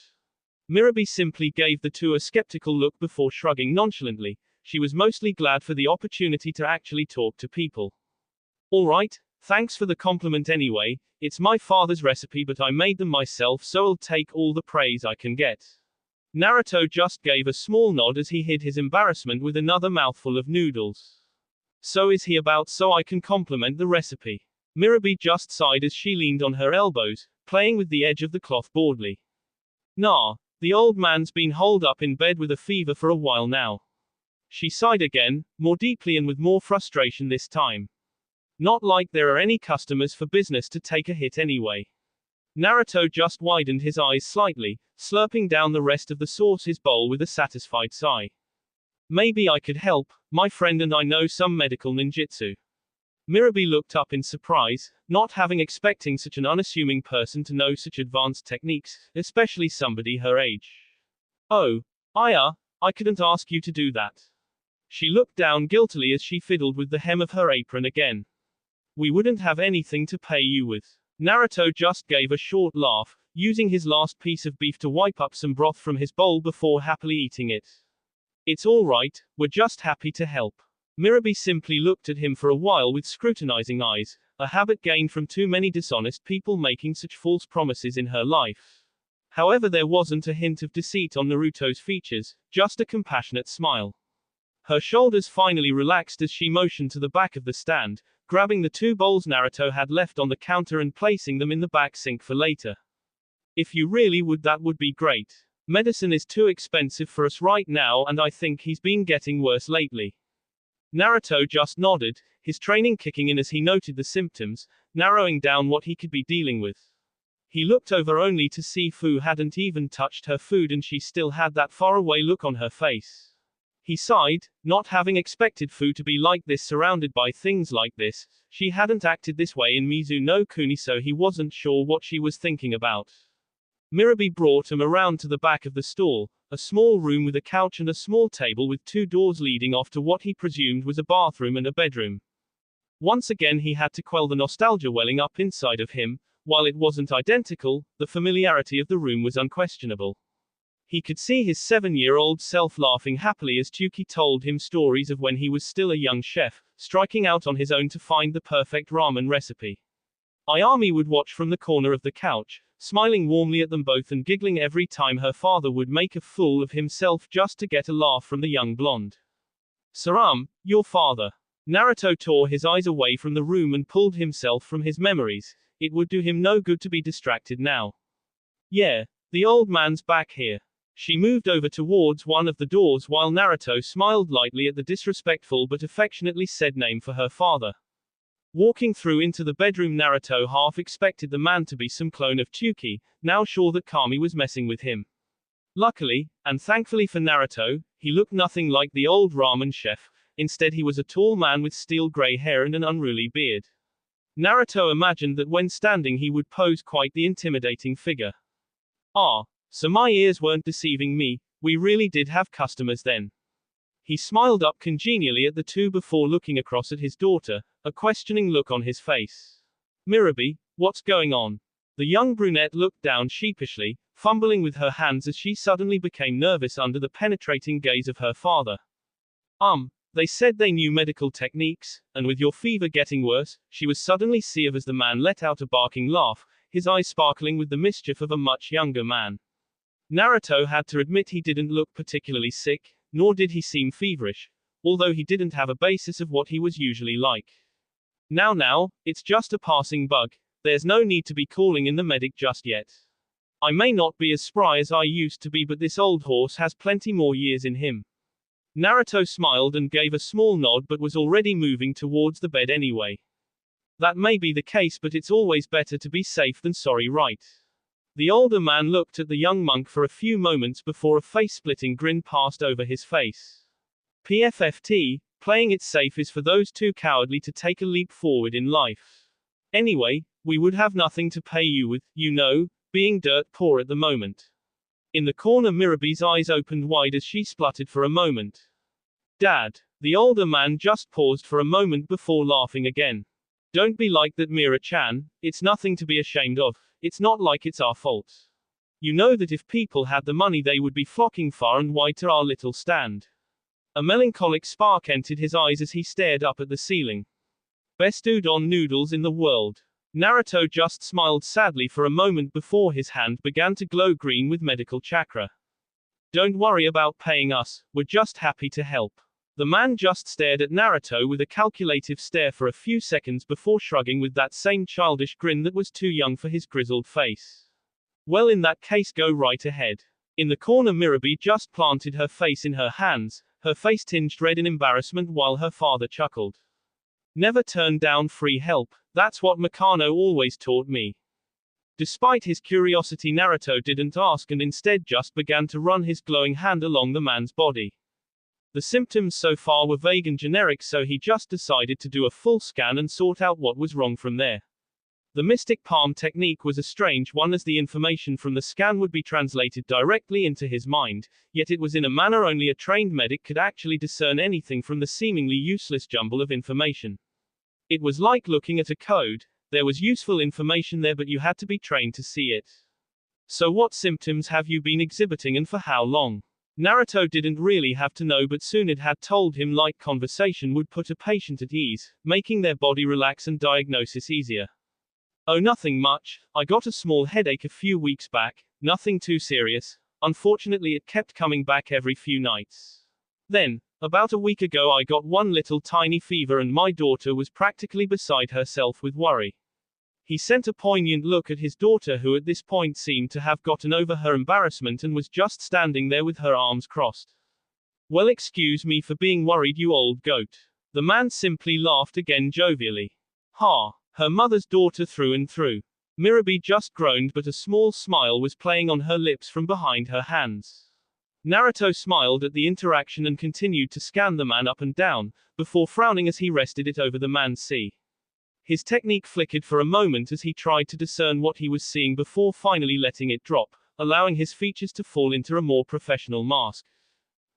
Mirabi simply gave the two a skeptical look before shrugging nonchalantly. She was mostly glad for the opportunity to actually talk to people. Alright, thanks for the compliment anyway, it's my father's recipe but I made them myself so I'll take all the praise I can get. Naruto just gave a small nod as he hid his embarrassment with another mouthful of noodles. So is he about so I can compliment the recipe? Mirabi just sighed as she leaned on her elbows, playing with the edge of the cloth boredly. Nah, the old man's been holed up in bed with a fever for a while now. She sighed again, more deeply and with more frustration this time. Not like there are any customers for business to take a hit anyway. Naruto just widened his eyes slightly, slurping down the rest of the sauce his bowl with a satisfied sigh. Maybe I could help, my friend and I know some medical ninjutsu. Mirabi looked up in surprise, not having expecting such an unassuming person to know such advanced techniques, especially somebody her age. Oh, I couldn't ask you to do that. She looked down guiltily as she fiddled with the hem of her apron again. We wouldn't have anything to pay you with. Naruto just gave a short laugh, using his last piece of beef to wipe up some broth from his bowl before happily eating it. It's all right, we're just happy to help. Mirabi simply looked at him for a while with scrutinizing eyes, a habit gained from too many dishonest people making such false promises in her life. However, there wasn't a hint of deceit on Naruto's features, just a compassionate smile. Her shoulders finally relaxed as she motioned to the back of the stand, grabbing the two bowls Naruto had left on the counter and placing them in the back sink for later. If you really would, that would be great. Medicine is too expensive for us right now and I think he's been getting worse lately. Naruto just nodded, his training kicking in as he noted the symptoms, narrowing down what he could be dealing with. He looked over only to see Fu hadn't even touched her food and she still had that faraway look on her face. He sighed, not having expected Fu to be like this surrounded by things like this. She hadn't acted this way in Mizu no Kuni, so he wasn't sure what she was thinking about. Mirabi brought him around to the back of the stall, a small room with a couch and a small table with two doors leading off to what he presumed was a bathroom and a bedroom. Once again he had to quell the nostalgia welling up inside of him. While it wasn't identical, the familiarity of the room was unquestionable. He could see his 7-year-old self laughing happily as Chuki told him stories of when he was still a young chef, striking out on his own to find the perfect ramen recipe. Ayami would watch from the corner of the couch, smiling warmly at them both and giggling every time her father would make a fool of himself just to get a laugh from the young blonde. Saram, your father. Naruto tore his eyes away from the room and pulled himself from his memories. It would do him no good to be distracted now. Yeah, the old man's back here. She moved over towards one of the doors while Naruto smiled lightly at the disrespectful but affectionately said name for her father. Walking through into the bedroom, Naruto half expected the man to be some clone of Chuki, now sure that Kami was messing with him. Luckily, and thankfully for Naruto, he looked nothing like the old ramen chef. Instead he was a tall man with steel gray hair and an unruly beard. Naruto imagined that when standing he would pose quite the intimidating figure. Ah, so my ears weren't deceiving me, we really did have customers then. He smiled up congenially at the two before looking across at his daughter, a questioning look on his face. Mirabi, what's going on? The young brunette looked down sheepishly, fumbling with her hands as she suddenly became nervous under the penetrating gaze of her father. They said they knew medical techniques, and with your fever getting worse, she was suddenly severed as the man let out a barking laugh, his eyes sparkling with the mischief of a much younger man. Naruto had to admit he didn't look particularly sick, nor did he seem feverish, although he didn't have a basis of what he was usually like. Now, it's just a passing bug, there's no need to be calling in the medic just yet. I may not be as spry as I used to be, but this old horse has plenty more years in him. Naruto smiled and gave a small nod but was already moving towards the bed anyway. That may be the case, but it's always better to be safe than sorry, right? The older man looked at the young monk for a few moments before a face-splitting grin passed over his face. PFFT, playing it safe is for those too cowardly to take a leap forward in life. Anyway, we would have nothing to pay you with, you know, being dirt poor at the moment. In the corner, Mirabee's eyes opened wide as she spluttered for a moment. Dad. The older man just paused for a moment before laughing again. Don't be like that, Mira-chan, it's nothing to be ashamed of, it's not like it's our fault. You know that if people had the money they would be flocking far and wide to our little stand. A melancholic spark entered his eyes as he stared up at the ceiling. Best udon noodles in the world. Naruto just smiled sadly for a moment before his hand began to glow green with medical chakra. Don't worry about paying us, we're just happy to help. The man just stared at Naruto with a calculative stare for a few seconds before shrugging with that same childish grin that was too young for his grizzled face. Well, in that case, go right ahead. In the corner, Mirabee just planted her face in her hands, her face tinged red in embarrassment while her father chuckled. Never turn down free help, that's what Mikano always taught me. Despite his curiosity, Naruto didn't ask and instead just began to run his glowing hand along the man's body. The symptoms so far were vague and generic, so he just decided to do a full scan and sort out what was wrong from there. The mystic palm technique was a strange one, as the information from the scan would be translated directly into his mind, yet it was in a manner only a trained medic could actually discern anything from the seemingly useless jumble of information. It was like looking at a code. There was useful information there, but you had to be trained to see it. So what symptoms have you been exhibiting and for how long? Naruto didn't really have to know, but Tsunade had told him light conversation would put a patient at ease, making their body relax and diagnosis easier. Oh, nothing much. I got a small headache a few weeks back, nothing too serious. Unfortunately, it kept coming back every few nights. Then, about a week ago, I got one little tiny fever and my daughter was practically beside herself with worry. He sent a poignant look at his daughter, who at this point seemed to have gotten over her embarrassment and was just standing there with her arms crossed. Well, excuse me for being worried, you old goat. The man simply laughed again jovially. Ha! Her mother's daughter through and through. Mirabee just groaned, but a small smile was playing on her lips from behind her hands. Naruto smiled at the interaction and continued to scan the man up and down, before frowning as he rested it over the man's sea. His technique flickered for a moment as he tried to discern what he was seeing before finally letting it drop, allowing his features to fall into a more professional mask.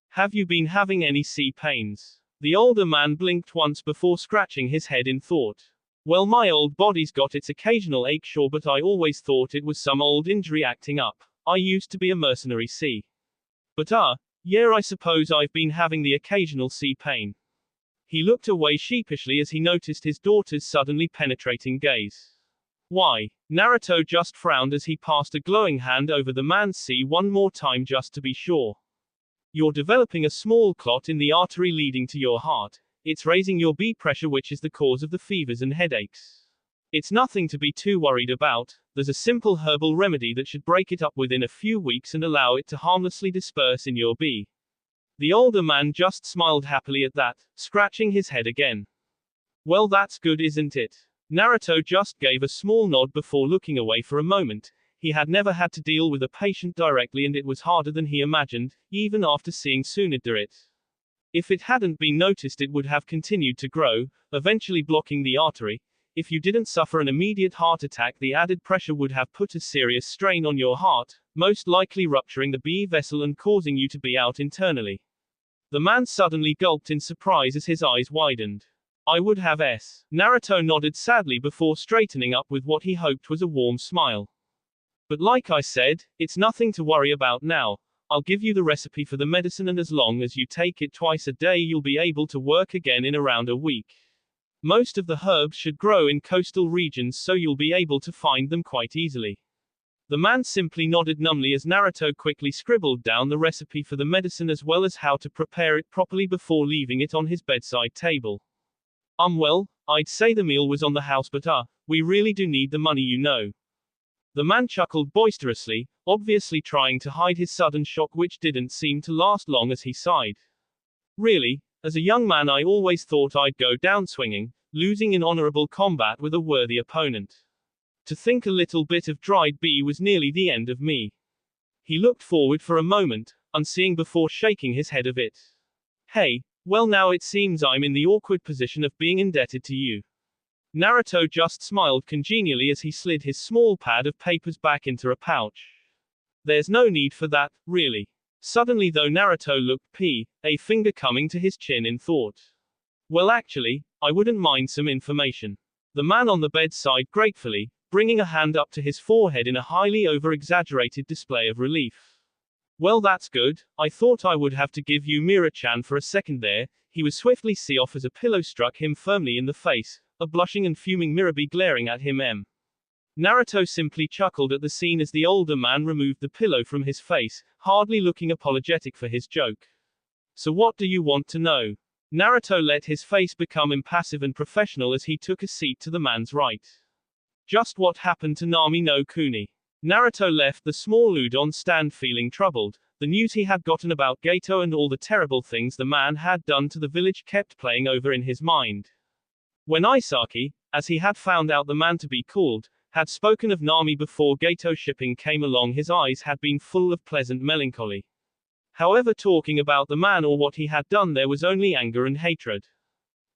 Have you been having any sea pains? The older man blinked once before scratching his head in thought. Well, my old body's got its occasional ache, sure, but I always thought it was some old injury acting up. I used to be a mercenary sea. But yeah, I suppose I've been having the occasional sea pain. He looked away sheepishly as he noticed his daughter's suddenly penetrating gaze. Why? Naruto just frowned as he passed a glowing hand over the man's sea one more time just to be sure. You're developing a small clot in the artery leading to your heart. It's raising your blood pressure, which is the cause of the fevers and headaches. It's nothing to be too worried about. There's a simple herbal remedy that should break it up within a few weeks and allow it to harmlessly disperse in your blood. The older man just smiled happily at that, scratching his head again. Well, that's good, isn't it? Naruto just gave a small nod before looking away for a moment. He had never had to deal with a patient directly, and it was harder than he imagined, even after seeing Tsunade do it. If it hadn't been noticed, it would have continued to grow, eventually blocking the artery. If you didn't suffer an immediate heart attack, the added pressure would have put a serious strain on your heart, most likely rupturing the blood vessel and causing you to be out internally. The man suddenly gulped in surprise as his eyes widened. I would have s. Naruto nodded sadly before straightening up with what he hoped was a warm smile. But like I said, it's nothing to worry about now. I'll give you the recipe for the medicine, and as long as you take it twice a day, you'll be able to work again in around a week. Most of the herbs should grow in coastal regions, so you'll be able to find them quite easily. The man simply nodded numbly as Naruto quickly scribbled down the recipe for the medicine as well as how to prepare it properly before leaving it on his bedside table. Well, I'd say the meal was on the house, but we really do need the money, you know. The man chuckled boisterously, obviously trying to hide his sudden shock, which didn't seem to last long as he sighed. Really, as a young man I always thought I'd go down swinging, losing in honorable combat with a worthy opponent. To think a little bit of dried bee was nearly the end of me. He looked forward for a moment, unseeing before shaking his head of it. Hey, Well, now it seems I'm in the awkward position of being indebted to you. Naruto just smiled congenially as he slid his small pad of papers back into a pouch. There's no need for that, really. Suddenly though Naruto looked a finger coming to his chin in thought. Well actually, I wouldn't mind some information. The man on the bed sighed gratefully, bringing a hand up to his forehead in a highly over-exaggerated display of relief. Well that's good, I thought I would have to give you Mira-chan for a second there. He was swiftly see off as a pillow struck him firmly in the face, a blushing and fuming Mirabe glaring at him. Naruto simply chuckled at the scene as the older man removed the pillow from his face, hardly looking apologetic for his joke. So what do you want to know? Naruto let his face become impassive and professional as he took a seat to the man's right. Just what happened to Nami no Kuni? Naruto left the small udon stand feeling troubled. The news he had gotten about Gato and all the terrible things the man had done to the village kept playing over in his mind. When Isaki, as he had found out the man to be called, had spoken of Nami before Gato shipping came along, his eyes had been full of pleasant melancholy. However, talking about the man or what he had done, there was only anger and hatred.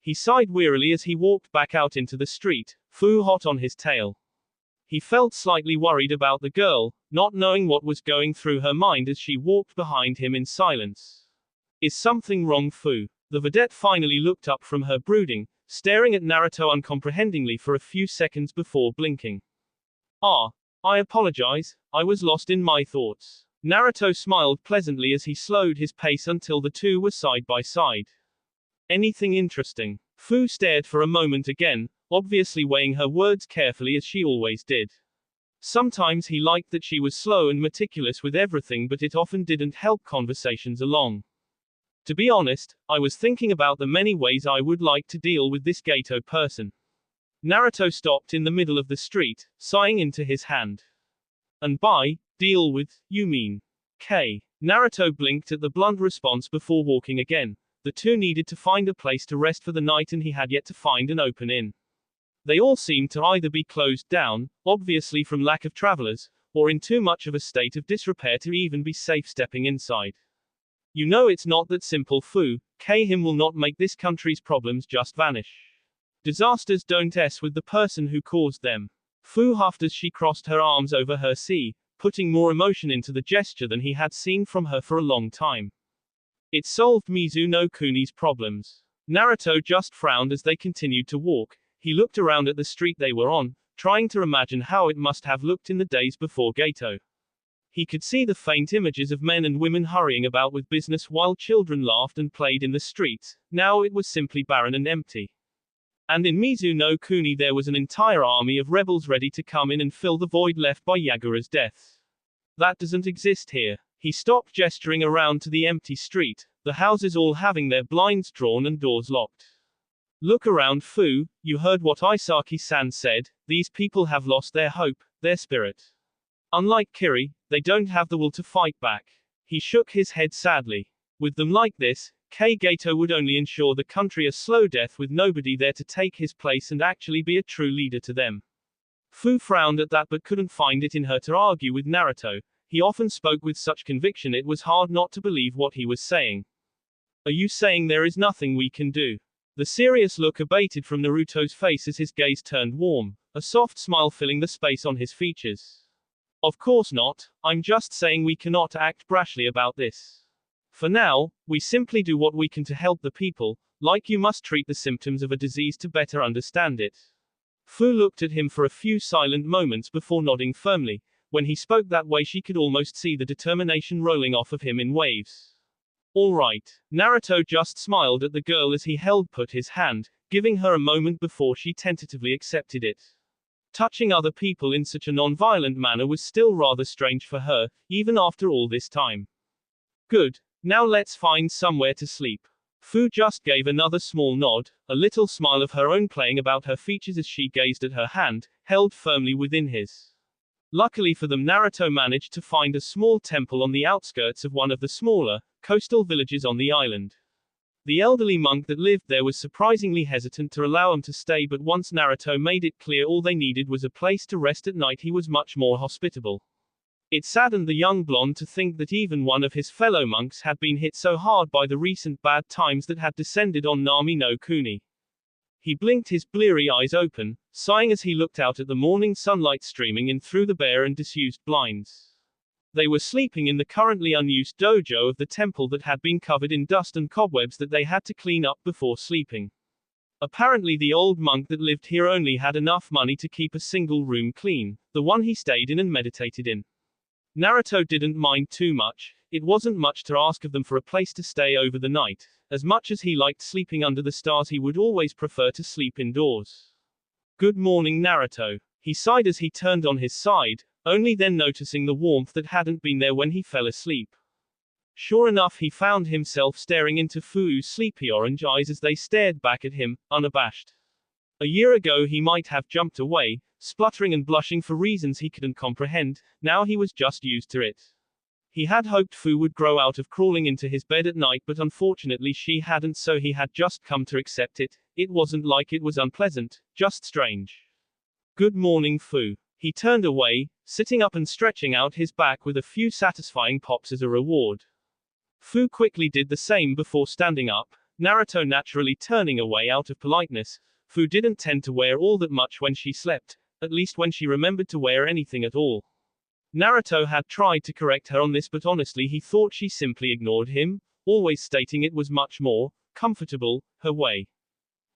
He sighed wearily as he walked back out into the street, Fu hot on his tail. He felt slightly worried about the girl, not knowing what was going through her mind as she walked behind him in silence. Is something wrong, Fu? The vedette finally looked up from her brooding, staring at Naruto uncomprehendingly for a few seconds before blinking. I apologize, I was lost in my thoughts. Naruto smiled pleasantly as he slowed his pace until the two were side by side. Anything interesting? Fu stared for a moment again, obviously weighing her words carefully as she always did. Sometimes he liked that she was slow and meticulous with everything, but it often didn't help conversations along. To be honest, I was thinking about the many ways I would like to deal with this Gato person. Naruto stopped in the middle of the street, sighing into his hand. And by deal with, you mean K. Naruto blinked at the blunt response before walking again. The two needed to find a place to rest for the night and he had yet to find an open inn. They all seemed to either be closed down, obviously from lack of travelers, or in too much of a state of disrepair to even be safe stepping inside. You know it's not that simple, Fu. Him will not make this country's problems just vanish. Disasters don't mess with the person who caused them. Fu huffed as she crossed her arms over her sea, putting more emotion into the gesture than he had seen from her for a long time. It solved Mizu no Kuni's problems. Naruto just frowned as they continued to walk. He looked around at the street they were on, trying to imagine how it must have looked in the days before Gato. He could see the faint images of men and women hurrying about with business while children laughed and played in the streets. Now it was simply barren and empty. And in Mizu no Kuni there was an entire army of rebels ready to come in and fill the void left by Yagura's death. That doesn't exist here. He stopped gesturing around to the empty street, the houses all having their blinds drawn and doors locked. Look around, Fu, you heard what Isaki-san said, these people have lost their hope, their spirit. Unlike Kiri, they don't have the will to fight back. He shook his head sadly. With them like this, Gato would only ensure the country a slow death with nobody there to take his place and actually be a true leader to them. Fu frowned at that but couldn't find it in her to argue with Naruto. He often spoke with such conviction it was hard not to believe what he was saying. Are you saying there is nothing we can do? The serious look abated from Naruto's face as his gaze turned warm, a soft smile filling the space on his features. Of course not, I'm just saying we cannot act brashly about this. For now, we simply do what we can to help the people, like you must treat the symptoms of a disease to better understand it. Fu looked at him for a few silent moments before nodding firmly. When he spoke that way she could almost see the determination rolling off of him in waves. All right. Naruto just smiled at the girl as he put his hand, giving her a moment before she tentatively accepted it. Touching other people in such a non-violent manner was still rather strange for her, even after all this time. Good. Now let's find somewhere to sleep. Fu just gave another small nod, a little smile of her own playing about her features as she gazed at her hand, held firmly within his. Luckily for them, Naruto managed to find a small temple on the outskirts of one of the smaller, coastal villages on the island. The elderly monk that lived there was surprisingly hesitant to allow him to stay, but once Naruto made it clear all they needed was a place to rest at night, he was much more hospitable. It saddened the young blonde to think that even one of his fellow monks had been hit so hard by the recent bad times that had descended on Nami no Kuni. He blinked his bleary eyes open, sighing as he looked out at the morning sunlight streaming in through the bare and disused blinds. They were sleeping in the currently unused dojo of the temple that had been covered in dust and cobwebs that they had to clean up before sleeping. Apparently the old monk that lived here only had enough money to keep a single room clean, the one he stayed in and meditated in. Naruto didn't mind too much. It wasn't much to ask of them for a place to stay over the night. As much as he liked sleeping under the stars, he would always prefer to sleep indoors. Good morning, Naruto. He sighed as he turned on his side, only then noticing the warmth that hadn't been there when he fell asleep. Sure enough, he found himself staring into Fuu's sleepy orange eyes as they stared back at him, unabashed. A year ago he might have jumped away, spluttering and blushing for reasons he couldn't comprehend. Now he was just used to it. He had hoped Fu would grow out of crawling into his bed at night, but unfortunately she hadn't, so he had just come to accept it. It wasn't like it was unpleasant, just strange. Good morning, Fu. He turned away, sitting up and stretching out his back with a few satisfying pops as a reward. Fu quickly did the same before standing up, Naruto naturally turning away out of politeness. Fu didn't tend to wear all that much when she slept, at least when she remembered to wear anything at all. Naruto had tried to correct her on this, but honestly he thought she simply ignored him, always stating it was much more comfortable her way.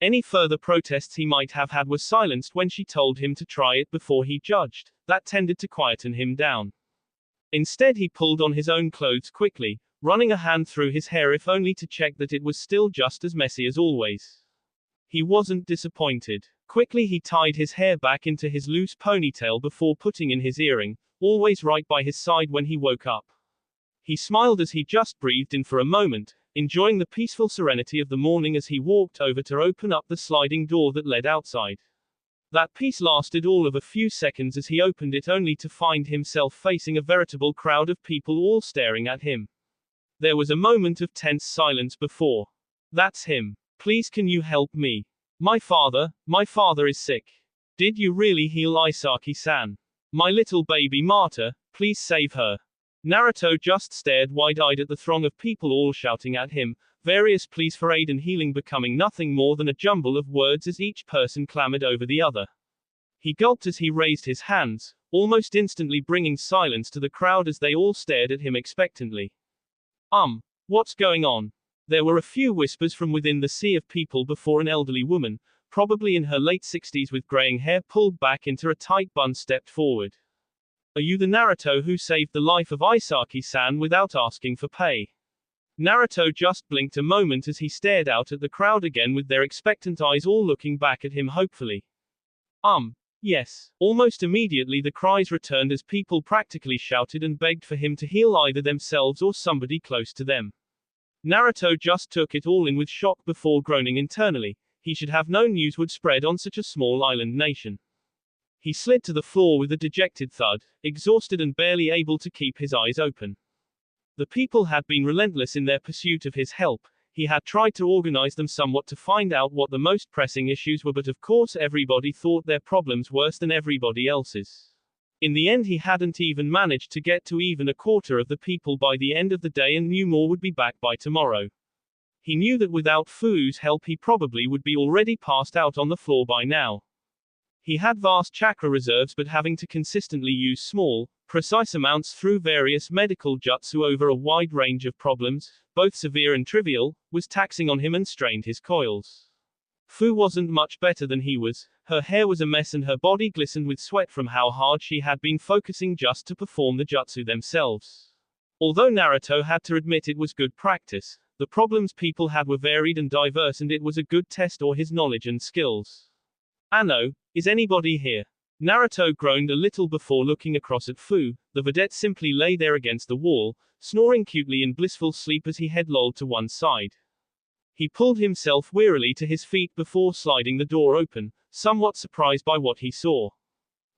Any further protests he might have had were silenced when she told him to try it before he judged. That tended to quieten him down. Instead he pulled on his own clothes quickly, running a hand through his hair if only to check that it was still just as messy as always. He wasn't disappointed. Quickly he tied his hair back into his loose ponytail before putting in his earring, always right by his side when he woke up. He smiled as he just breathed in for a moment, enjoying the peaceful serenity of the morning as he walked over to open up the sliding door that led outside. That peace lasted all of a few seconds as he opened it, only to find himself facing a veritable crowd of people all staring at him. There was a moment of tense silence before. That's him. Please, can you help me? My father is sick. Did you really heal Isaki-san? My little baby martyr, please save her. Naruto just stared wide-eyed at the throng of people all shouting at him, various pleas for aid and healing becoming nothing more than a jumble of words as each person clamored over the other. He gulped as he raised his hands, almost instantly bringing silence to the crowd as they all stared at him expectantly. What's going on? There were a few whispers from within the sea of people before an elderly woman, probably in her late 60s with graying hair pulled back into a tight bun, stepped forward. Are you the Naruto who saved the life of Isaki-san without asking for pay? Naruto just blinked a moment as he stared out at the crowd again with their expectant eyes all looking back at him hopefully. Yes. Almost immediately the cries returned as people practically shouted and begged for him to heal either themselves or somebody close to them. Naruto just took it all in with shock before groaning internally. He should have known news would spread on such a small island nation. He slid to the floor with a dejected thud, exhausted and barely able to keep his eyes open. The people had been relentless in their pursuit of his help. He had tried to organize them somewhat to find out what the most pressing issues were, but of course everybody thought their problems worse than everybody else's. In the end he hadn't even managed to get to even a quarter of the people by the end of the day and knew more would be back by tomorrow. He knew that without Fu's help he probably would be already passed out on the floor by now. He had vast chakra reserves, but having to consistently use small, precise amounts through various medical jutsu over a wide range of problems, both severe and trivial, was taxing on him and strained his coils. Fu wasn't much better than he was. Her hair was a mess and her body glistened with sweat from how hard she had been focusing just to perform the jutsu themselves. Although Naruto had to admit it was good practice, the problems people had were varied and diverse, and it was a good test of his knowledge and skills. Anno, is anybody here? Naruto groaned a little before looking across at Fu. The vedette simply lay there against the wall, snoring cutely in blissful sleep as he head lolled to one side. He pulled himself wearily to his feet before sliding the door open, somewhat surprised by what he saw.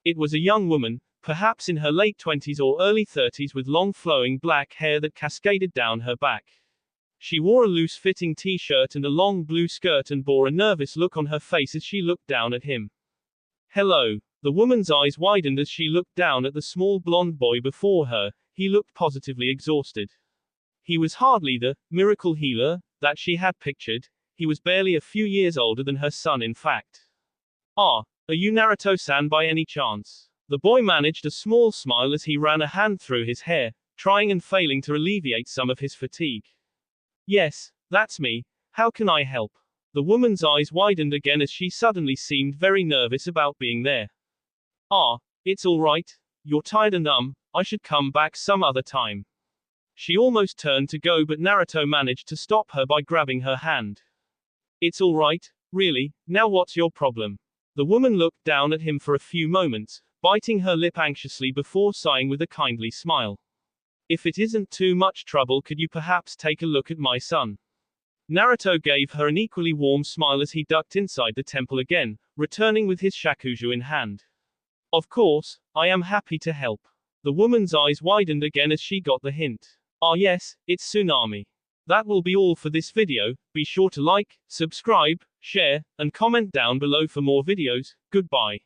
It was a young woman, perhaps in her late 20s or early 30s, with long flowing black hair that cascaded down her back. She wore a loose-fitting t-shirt and a long blue skirt and bore a nervous look on her face as she looked down at him. Hello. The woman's eyes widened as she looked down at the small blonde boy before her. He looked positively exhausted. He was hardly the miracle healer that she had pictured. He was barely a few years older than her son, in fact. Ah, are you Naruto-san by any chance? The boy managed a small smile as he ran a hand through his hair, trying and failing to alleviate some of his fatigue. Yes, that's me. How can I help? The woman's eyes widened again as she suddenly seemed very nervous about being there. Ah, it's all right. You're tired and I should come back some other time. She almost turned to go, but Naruto managed to stop her by grabbing her hand. It's all right, really. Now what's your problem? The woman looked down at him for a few moments, biting her lip anxiously before sighing with a kindly smile. If it isn't too much trouble, could you perhaps take a look at my son? Naruto gave her an equally warm smile as he ducked inside the temple again, returning with his shakuju in hand. Of course, I am happy to help. The woman's eyes widened again as she got the hint. Ah yes, it's Tsunami. That will be all for this video. Be sure to like, subscribe, share, and comment down below for more videos. Goodbye.